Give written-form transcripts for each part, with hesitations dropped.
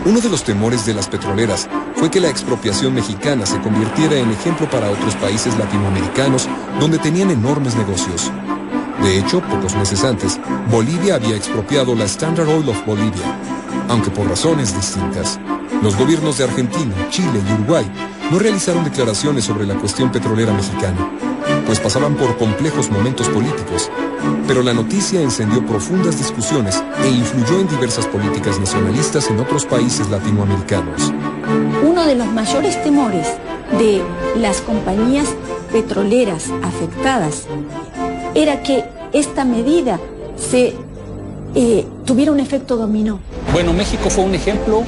Uno de los temores de las petroleras fue que la expropiación mexicana se convirtiera en ejemplo para otros países latinoamericanos donde tenían enormes negocios. De hecho, pocos meses antes, Bolivia había expropiado la Standard Oil of Bolivia, aunque por razones distintas. Los gobiernos de Argentina, Chile y Uruguay no realizaron declaraciones sobre la cuestión petrolera mexicana, pues pasaban por complejos momentos políticos, pero la noticia encendió profundas discusiones e influyó en diversas políticas nacionalistas en otros países latinoamericanos. Uno de los mayores temores de las compañías petroleras afectadas era que esta medida tuviera un efecto dominó. Bueno, México fue un ejemplo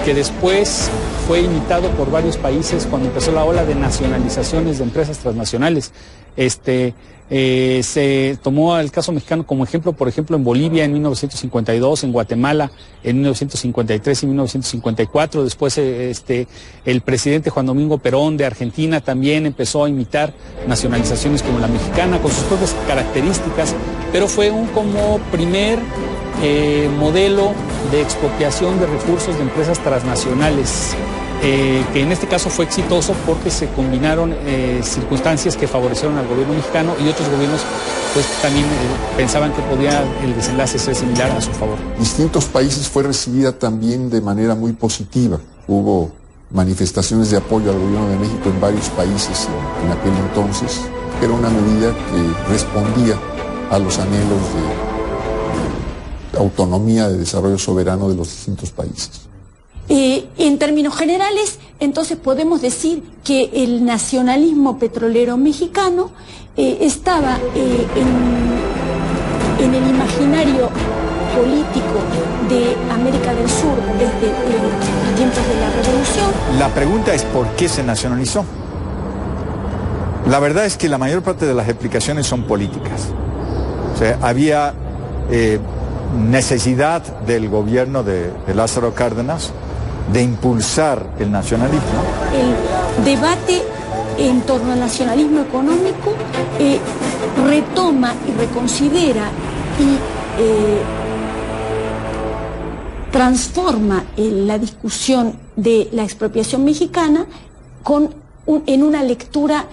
que después fue imitado por varios países cuando empezó la ola de nacionalizaciones de empresas transnacionales. Se tomó el caso mexicano como ejemplo, por ejemplo, en Bolivia en 1952, en Guatemala en 1953 y 1954. Después el presidente Juan Domingo Perón de Argentina también empezó a imitar nacionalizaciones como la mexicana, con sus propias características, pero fue como primer modelo de expropiación de recursos de empresas transnacionales, que en este caso fue exitoso porque se combinaron circunstancias que favorecieron al gobierno mexicano y otros gobiernos pues también pensaban que podía el desenlace ser similar a su favor. Distintos países fue recibida también de manera muy positiva. Hubo manifestaciones de apoyo al gobierno de México en varios países en aquel entonces. Era una medida que respondía a los anhelos de autonomía, de desarrollo soberano de los distintos países. En términos generales, entonces podemos decir que el nacionalismo petrolero mexicano estaba en el imaginario político de América del Sur desde los tiempos de la Revolución. La pregunta es ¿por qué se nacionalizó? La verdad es que la mayor parte de las explicaciones son políticas. O sea, había necesidad del gobierno de Lázaro Cárdenas de impulsar el nacionalismo. El debate en torno al nacionalismo económico retoma y reconsidera y transforma la discusión de la expropiación mexicana en una lectura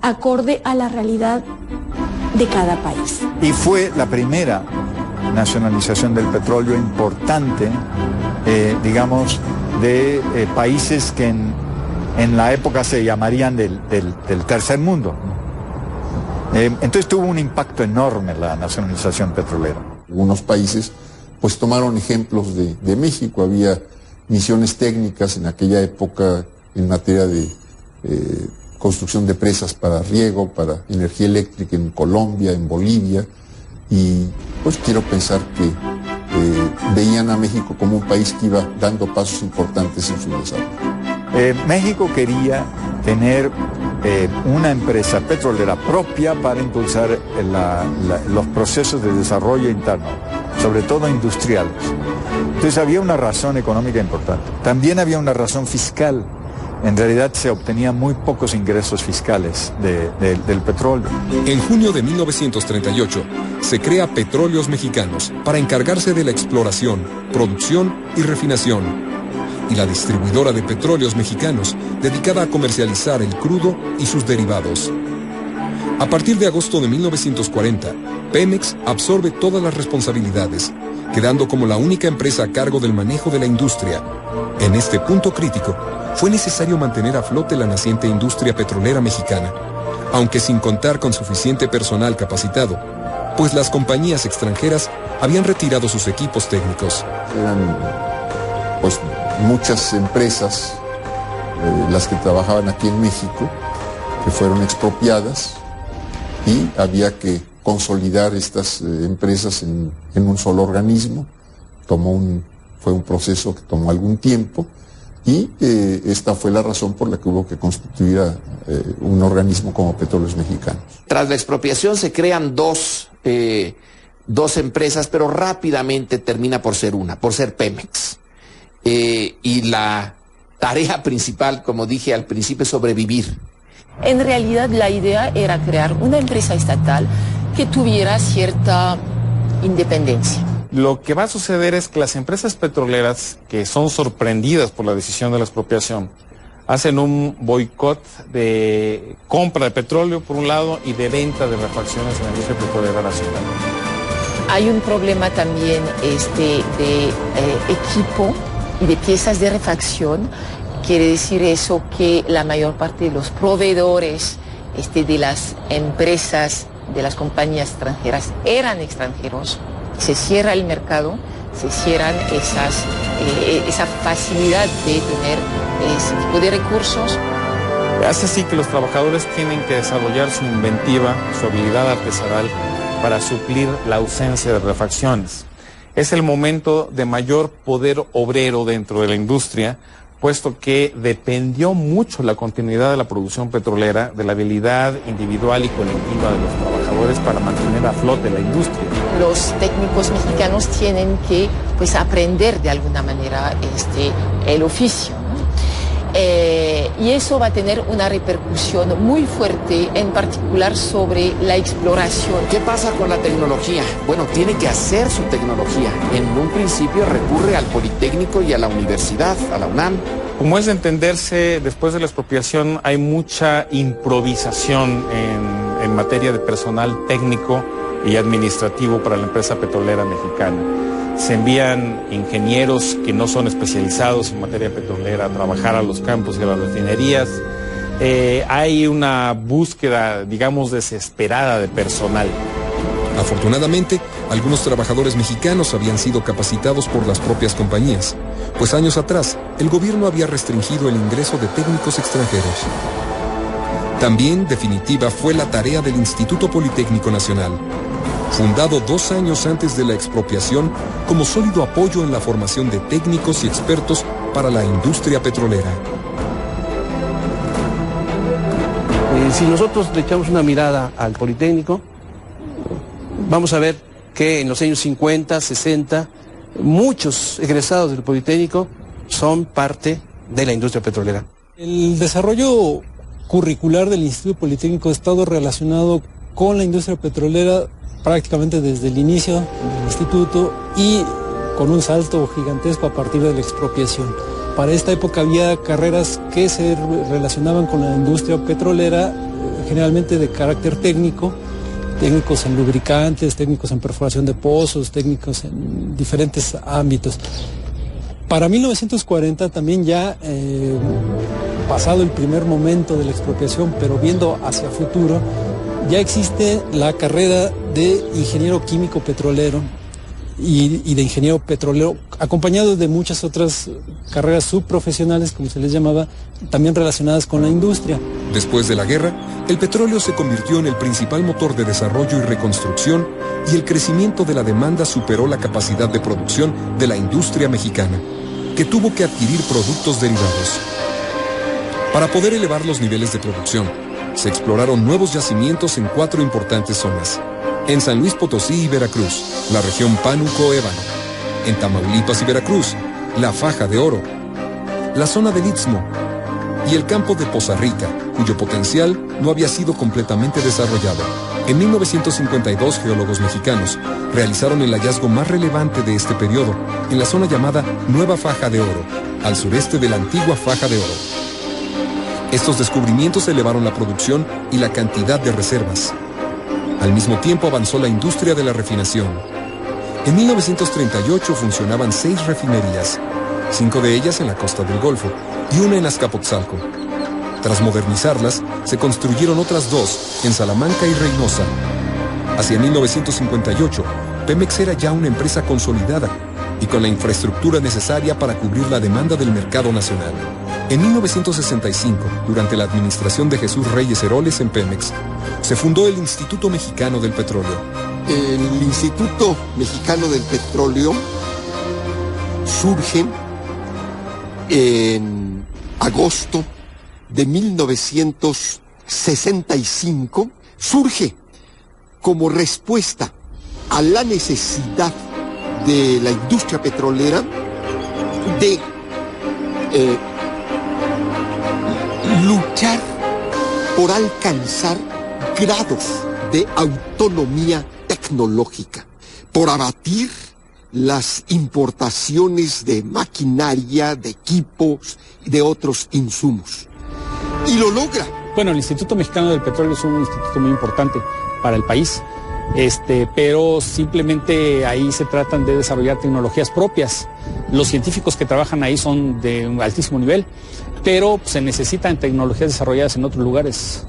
acorde a la realidad de cada país. Y fue la primera nacionalización del petróleo importante, digamos, de países que en la época se llamarían del tercer mundo. Entonces tuvo un impacto enorme la nacionalización petrolera. Algunos países pues tomaron ejemplos de México. Había misiones técnicas en aquella época en materia de construcción de presas para riego, para energía eléctrica en Colombia, en Bolivia, y pues quiero pensar que veían a México como un país que iba dando pasos importantes en su desarrollo. México quería tener una empresa petrolera propia para impulsar los procesos de desarrollo interno, sobre todo industriales. Entonces había una razón económica importante. También había una razón fiscal. En realidad se obtenían muy pocos ingresos fiscales del petróleo. En junio de 1938 se crea Petróleos Mexicanos para encargarse de la exploración, producción y refinación, y la distribuidora de Petróleos Mexicanos dedicada a comercializar el crudo y sus derivados. A partir de agosto de 1940, Pemex absorbe todas las responsabilidades, quedando como la única empresa a cargo del manejo de la industria. En este punto crítico, fue necesario mantener a flote la naciente industria petrolera mexicana, aunque sin contar con suficiente personal capacitado, pues las compañías extranjeras habían retirado sus equipos técnicos. Eran pues muchas empresas las que trabajaban aquí en México que fueron expropiadas y había que consolidar estas empresas en un solo organismo. Fue un proceso que tomó algún tiempo. Y esta fue la razón por la que hubo que constituir un organismo como Petróleos Mexicanos. Tras la expropiación se crean dos empresas, pero rápidamente termina por ser Pemex. Y la tarea principal, como dije al principio, es sobrevivir. En realidad la idea era crear una empresa estatal que tuviera cierta independencia. Lo que va a suceder es que las empresas petroleras, que son sorprendidas por la decisión de la expropiación, hacen un boicot de compra de petróleo por un lado y de venta de refacciones en la industria petrolera nacional. Hay un problema también de equipo y de piezas de refacción. Quiere decir eso que la mayor parte de los proveedores de las empresas, de las compañías extranjeras, eran extranjeros. Se cierra el mercado, se cierran esa facilidad de tener ese tipo de recursos. Hace así que los trabajadores tienen que desarrollar su inventiva, su habilidad artesanal para suplir la ausencia de refacciones. Es el momento de mayor poder obrero dentro de la industria, puesto que dependió mucho la continuidad de la producción petrolera de la habilidad individual y colectiva de los trabajadores para mantener a flote la industria. Los técnicos mexicanos tienen que aprender de alguna manera el oficio, ¿no? Y eso va a tener una repercusión muy fuerte, en particular sobre la exploración. ¿Qué pasa con la tecnología? Bueno, tiene que hacer su tecnología. En un principio recurre al Politécnico y a la universidad, a la UNAM. Como es de entenderse, después de la expropiación hay mucha improvisación en materia de personal técnico y administrativo para la empresa petrolera mexicana. Se envían ingenieros que no son especializados en materia petrolera a trabajar a los campos y a las refinerías. Hay una búsqueda, digamos, desesperada de personal. Afortunadamente, algunos trabajadores mexicanos habían sido capacitados por las propias compañías, pues años atrás el gobierno había restringido el ingreso de técnicos extranjeros. También definitiva fue la tarea del Instituto Politécnico Nacional, fundado 2 años antes de la expropiación como sólido apoyo en la formación de técnicos y expertos para la industria petrolera. Si nosotros le echamos una mirada al Politécnico, vamos a ver que en los años 50, 60, muchos egresados del Politécnico son parte de la industria petrolera. El desarrollo curricular del Instituto Politécnico ha estado relacionado con la industria petrolera prácticamente desde el inicio del instituto y con un salto gigantesco a partir de la expropiación. Para esta época había carreras que se relacionaban con la industria petrolera, generalmente de carácter técnico, técnicos en lubricantes, técnicos en perforación de pozos, técnicos en diferentes ámbitos. Para 1940 también ya, pasado el primer momento de la expropiación, pero viendo hacia futuro, ya existe la carrera de ingeniero químico petrolero y de ingeniero petrolero, acompañado de muchas otras carreras subprofesionales, como se les llamaba, también relacionadas con la industria. Después de la guerra, el petróleo se convirtió en el principal motor de desarrollo y reconstrucción, y el crecimiento de la demanda superó la capacidad de producción de la industria mexicana, que tuvo que adquirir productos derivados. Para poder elevar los niveles de producción, se exploraron nuevos yacimientos en 4 importantes zonas: en San Luis Potosí y Veracruz, la región Pánuco-Ébano; en Tamaulipas y Veracruz, la Faja de Oro; la zona del Istmo y el campo de Poza Rica, cuyo potencial no había sido completamente desarrollado. En 1952, geólogos mexicanos realizaron el hallazgo más relevante de este periodo en la zona llamada Nueva Faja de Oro, al sureste de la antigua Faja de Oro. Estos descubrimientos elevaron la producción y la cantidad de reservas. Al mismo tiempo avanzó la industria de la refinación. En 1938 funcionaban 6 refinerías, 5 de ellas en la costa del Golfo y una en Azcapotzalco. Tras modernizarlas, se construyeron otras 2 en Salamanca y Reynosa. Hacia 1958, Pemex era ya una empresa consolidada y con la infraestructura necesaria para cubrir la demanda del mercado nacional. En 1965, durante la administración de Jesús Reyes Heroles en Pemex, se fundó el Instituto Mexicano del Petróleo. El Instituto Mexicano del Petróleo surge en agosto de 1965, surge como respuesta a la necesidad de la industria petrolera de luchar por alcanzar grados de autonomía tecnológica, por abatir las importaciones de maquinaria, de equipos y de otros insumos. Y lo logra. Bueno, el Instituto Mexicano del Petróleo es un instituto muy importante para el país, pero simplemente ahí se tratan de desarrollar tecnologías propias. Los científicos que trabajan ahí son de un altísimo nivel, pero se necesitan tecnologías desarrolladas en otros lugares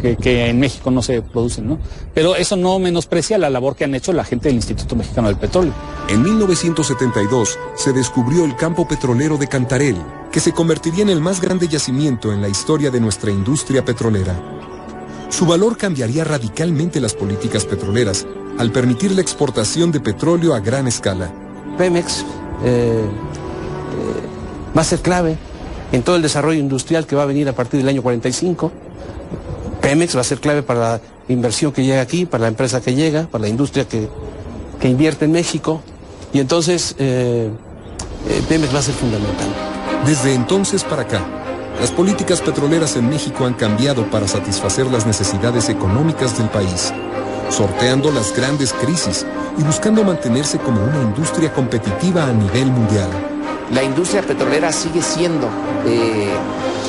que en México no se producen, ¿no? Pero eso no menosprecia la labor que han hecho la gente del Instituto Mexicano del Petróleo. En 1972 se descubrió el campo petrolero de Cantarell, que se convertiría en el más grande yacimiento en la historia de nuestra industria petrolera. Su valor cambiaría radicalmente las políticas petroleras al permitir la exportación de petróleo a gran escala. Pemex va a ser clave en todo el desarrollo industrial que va a venir a partir del año 45. Pemex va a ser clave para la inversión que llega aquí, para la empresa que llega, para la industria que invierte en México. Y entonces Pemex va a ser fundamental. Desde entonces para acá, las políticas petroleras en México han cambiado para satisfacer las necesidades económicas del país, sorteando las grandes crisis y buscando mantenerse como una industria competitiva a nivel mundial. La industria petrolera sigue siendo,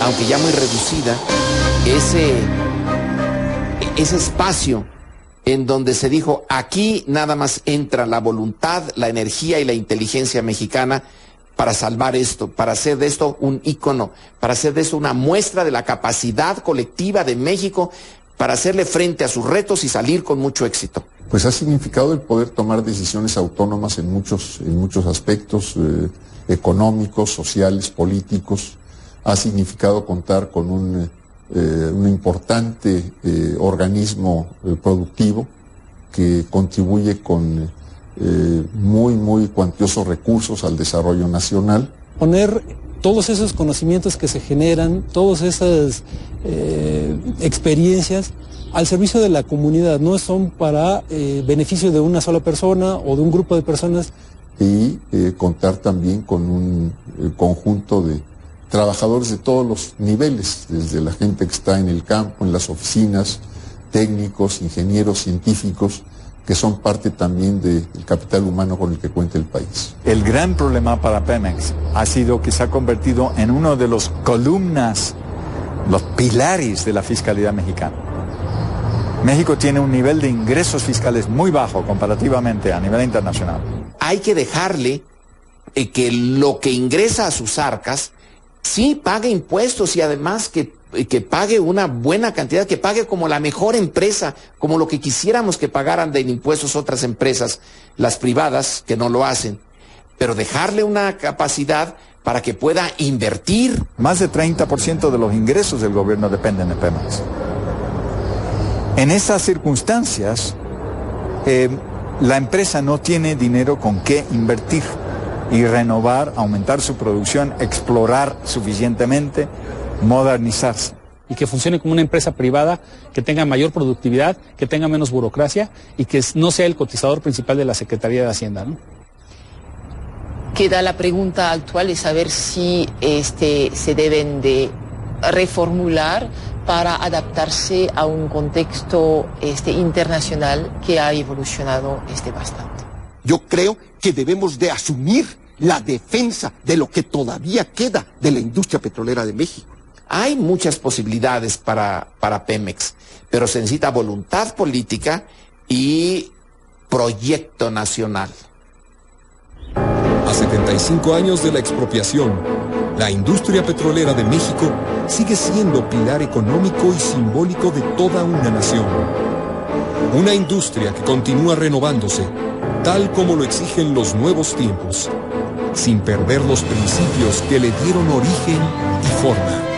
aunque ya muy reducida, ese espacio en donde se dijo, aquí nada más entra la voluntad, la energía y la inteligencia mexicana para salvar esto, para hacer de esto un ícono, para hacer de esto una muestra de la capacidad colectiva de México para hacerle frente a sus retos y salir con mucho éxito. Pues ha significado el poder tomar decisiones autónomas en muchos aspectos económicos, sociales, políticos. Ha significado contar con un importante organismo productivo que contribuye con muy cuantiosos recursos al desarrollo nacional. Poner todos esos conocimientos que se generan, todas esas experiencias al servicio de la comunidad, no son para beneficio de una sola persona o de un grupo de personas. Y contar también con un conjunto de trabajadores de todos los niveles, desde la gente que está en el campo, en las oficinas, técnicos, ingenieros, científicos, que son parte también del capital humano con el que cuenta el país. El gran problema para Pemex ha sido que se ha convertido en uno de los columnas, los pilares de la fiscalidad mexicana. México tiene un nivel de ingresos fiscales muy bajo comparativamente a nivel internacional. Hay que dejarle que lo que ingresa a sus arcas sí pague impuestos y además que pague una buena cantidad, que pague como la mejor empresa, como lo que quisiéramos que pagaran de impuestos otras empresas, las privadas, que no lo hacen, pero dejarle una capacidad para que pueda invertir. Más de 30% de los ingresos del gobierno dependen de Pemex. En esas circunstancias, la empresa no tiene dinero con qué invertir y renovar, aumentar su producción, explorar suficientemente, modernizarse. Y que funcione como una empresa privada, que tenga mayor productividad, que tenga menos burocracia y que no sea el cotizador principal de la Secretaría de Hacienda, ¿no? Queda la pregunta actual de saber si se deben de reformular para adaptarse a un contexto internacional que ha evolucionado bastante. Yo creo que debemos de asumir la defensa de lo que todavía queda de la industria petrolera de México. Hay muchas posibilidades para Pemex, pero se necesita voluntad política y proyecto nacional. A 75 años de la expropiación, la industria petrolera de México sigue siendo pilar económico y simbólico de toda una nación. Una industria que continúa renovándose, tal como lo exigen los nuevos tiempos, sin perder los principios que le dieron origen y forma.